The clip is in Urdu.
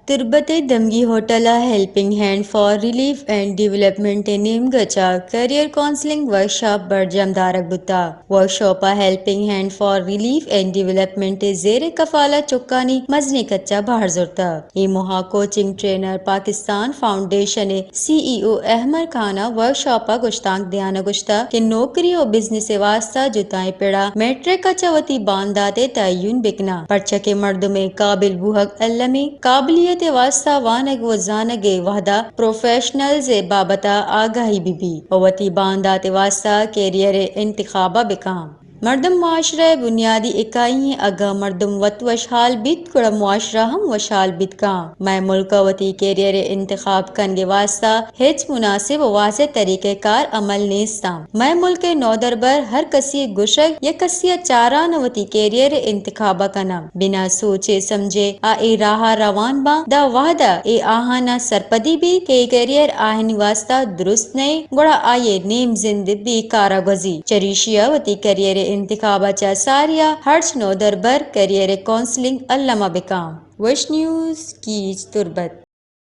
تربت دمگی hotel helping hand for relief and development نیم گچا کیریئر کونسلنگ ورکشاپ برجم دارک بتا workshop helping hand for relief and development زیر کفالت چکانی مزنی کچا باہر زرتا ای مہا coaching trainer Pakistan foundation C E O Ahmad خانہ ورکشاپ گشتانگ دیانا گشتا کہ نوکری و بزنس واسطہ جتائیں پیڑا میٹرک کچا وتی بانداتے تعین بکنا پرچہ کے مردم قابل بوہک علمی قابلیت واسطہ وانگ و زانگ وحدہ پروفیشنلز بابتا آگاہی بھی وتی باندات واسطہ کیریئر انتخابہ بکام مردم معاشرہ بنیادی اکائی اگا مردم وت وشحال بیت کڑا معاشرہ ہم وشحال بیت کام میں ملک وتی کیریئر انتخاب کنگے واسطہ ہیچ مناسب و واضح طریقہ کار عمل نیستام میں ملک نو دربر ہر کسی گشک یا کسی چاران وتی کیریئر انتخابہ کنا بنا سوچے سمجھے اے راہ روان با دا وحدہ اے آہانا سرپدی بھی کہ کیریئر آہنی واسطہ درست نہیں گوڑا آئیے نیم زند بھی کارا گزی چریشیا وتی کیریئر انتخابہ چا ساریا ہرچ نو دربر کیریئر کونسلنگ علامہ بکام وش نیوز کی تربت